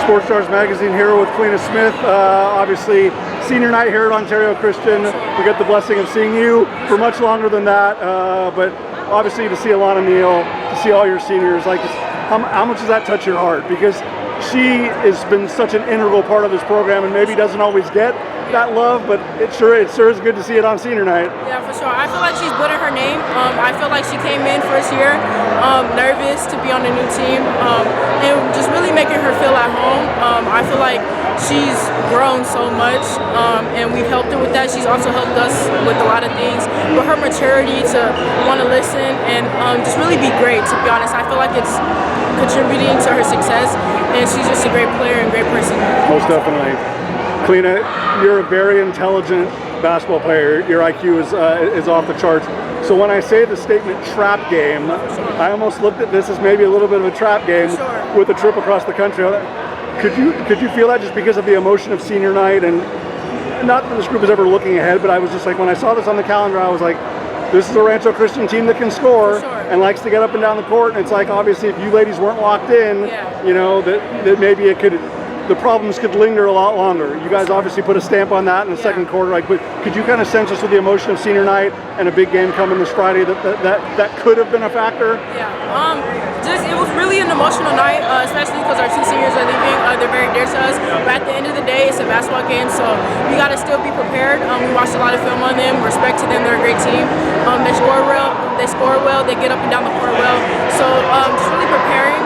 Sports Stars Magazine here with Kaleena Smith. Obviously, senior night here at Ontario Christian. We get the blessing of seeing you for much longer than that, but obviously to see Alana Neal, to see all your seniors, like how much does that touch your heart? Because she has been such an integral part of this program and maybe doesn't always get that love, but it sure is good to see it on senior night. Yeah, for sure. I feel like she's building her name. I feel like she came in first year nervous to be on a new team and just really making her feel at home. I feel like she's grown so much and we've helped her with that. She's also helped us with a lot of things, but her maturity to want to listen and just really be great, to be honest. I feel like it's contributing to her success, and she's just a great player and great person. Most definitely. Kaleena, you're a very intelligent basketball player. Your IQ is off the charts. So when I say the statement trap game, I almost looked at this as maybe a little bit of a trap game with a trip across the country. Could you feel that just because of the emotion of senior night? And not that this group is ever looking ahead, but I was just like, when I saw this on the calendar, I was like, this is a Rancho Christian team that can score and likes to get up and down the court. And it's like, obviously, if you ladies weren't locked in, you know, that maybe the problems could linger a lot longer. You guys obviously put a stamp on that in the second quarter. Like, but could you kind of sense just with the emotion of senior night and a big game coming this Friday that could have been a factor? Yeah, it was really an emotional night, especially because our two seniors are leaving. They're very dear to us. But at the end of the day, it's a basketball game, so we got to still be prepared. We watched a lot of film on them. Respect to them. They're a great team. They score well. They get up and down the court well. So just really preparing,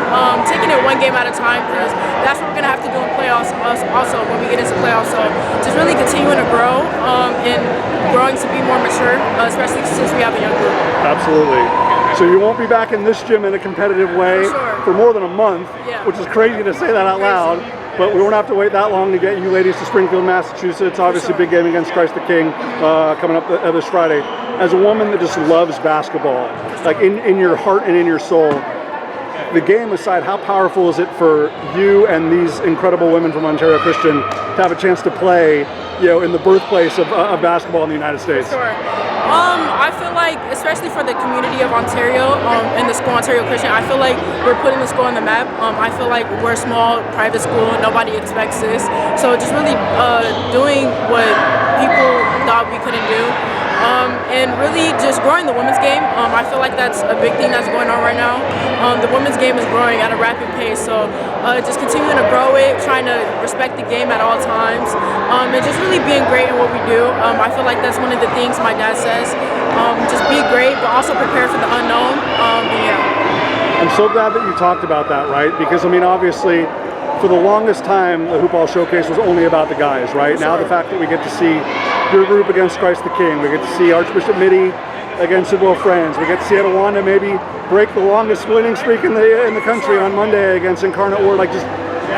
taking it one game at a time, because that's what we're gonna have to do in playoffs. Also, when we get into playoffs, so just really continuing to grow and growing to be more mature, especially since we have a young group. Absolutely. So you won't be back in this gym in a competitive way for more than a month, which is crazy to say that out loud. But we won't have to wait that long to get you ladies to Springfield, Massachusetts. Obviously, big game against Christ the King coming up this Friday. As a woman that just loves basketball, like in your heart and in your soul, the game aside, how powerful is it for you and these incredible women from Ontario Christian to have a chance to play, you know, in the birthplace of basketball in the United States? For sure. I feel like, especially for the community of Ontario and the school Ontario Christian, I feel like we're putting the school on the map. I feel like we're a small private school. Nobody expects this. So just really doing what people thought we couldn't do. And really just growing the women's game. I feel like that's a big thing that's going on right now. The women's game is growing at a rapid pace, so just continuing to grow it, trying to respect the game at all times, and just really being great in what we do. I feel like that's one of the things my dad says. Just be great, but also prepare for the unknown. I'm so glad that you talked about that, right? Because, I mean, obviously, for the longest time, the Hoophall Showcase was only about the guys, right? Now the fact that we get to see your group against Christ the King, we get to see Archbishop Mitty against Sidwell Friends, we get to see Etowanda maybe break the longest winning streak in the country on Monday against Incarnate Word. Like, just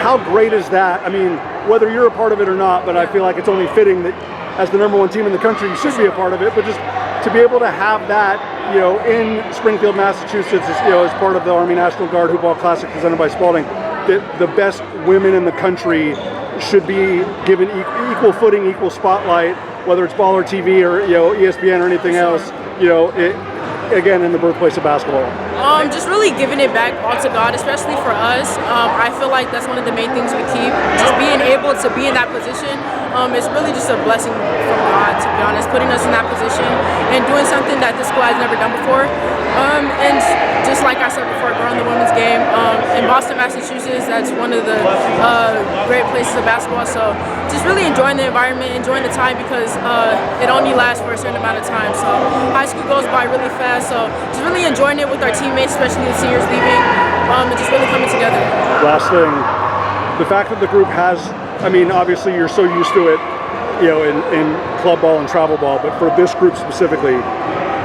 how great is that? I mean, whether you're a part of it or not, but I feel like it's only fitting that as the #1 team in the country, you should be a part of it. But just to be able to have that, you know, in Springfield, Massachusetts, as part of the Army National Guard Hoophall Classic presented by Spalding, that the best women in the country should be given equal footing, equal spotlight, whether it's Baller TV or, you know, ESPN or anything else, you know, again, in the birthplace of basketball. Just really giving it back all to God, especially for us. I feel like that's one of the main things we keep. Just being able to be in that position is really just a blessing from God, to be honest, putting us in that position and doing something that this school has never done before. And just like I said before, growing the women's game in Boston, Massachusetts, that's one of the great places of basketball. So just really enjoying the environment, enjoying the time, because it only lasts for a certain amount of time. So high school goes by really fast. So just really enjoying it with our teammates, especially the seniors leaving, and just really coming together. Last thing, the fact that the group has, I mean, obviously you're so used to it, you know, in club ball and travel ball, but for this group specifically,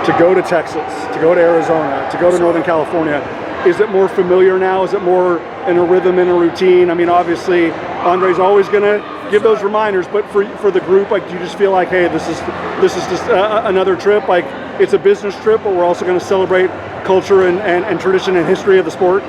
to go to Texas, to go to Arizona, to go to Northern California, is it more familiar now? Is it more in a rhythm, in a routine? I mean, obviously, Andre's always going to give those reminders, but for the group, like, do you just feel like, hey, this is just another trip? Like, it's a business trip, but we're also going to celebrate culture and tradition and history of the sport?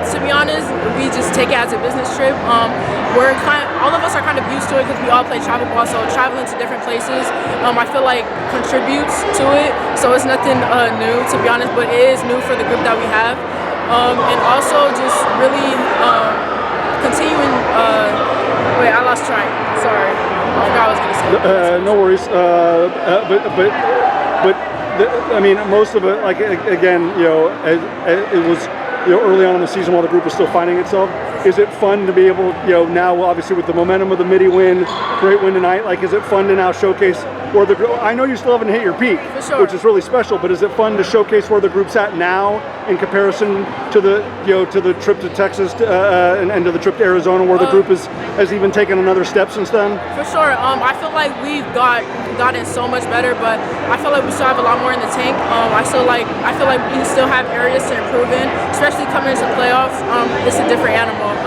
To be honest, we just take it as a business trip. All of us are kind of used to it because we all play travel ball, so traveling to different places, I feel like contributes to it. So it's nothing new, to be honest, but it is new for the group that we have. And also just really continuing No worries. I mean, most of it, like again, you know, it was, you know, early on in the season while the group was still finding itself. Is it fun to be able, you know, now obviously with the momentum of the Midi win, great win tonight, like is it fun to now showcase where the group, I know you still haven't hit your peak, For sure. which is really special, but is it fun to showcase where the group's at now in comparison to the, you know, to the trip to Texas and to the trip to Arizona where the group has even taken another step since then? For sure. I feel like we've gotten so much better, but I feel like we still have a lot more in the tank. I feel like we still have areas to improve in, especially coming into playoffs. It's a different animal.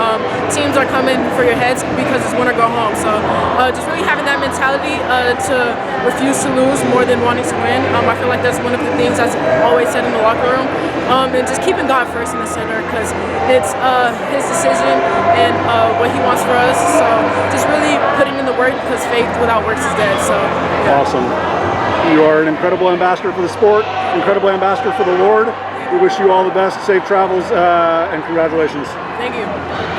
Teams are coming for your heads because it's win or go home. So just really having that mentality to refuse to lose more than wanting to win. I feel like that's one of the things that's always said in the locker room. And just keeping God first in the center because it's his decision and what he wants for us. So just really putting in the work because faith without works is dead. So yeah. Awesome. You are an incredible ambassador for the sport, incredible ambassador for the Lord. We wish you all the best, safe travels, and congratulations. Thank you.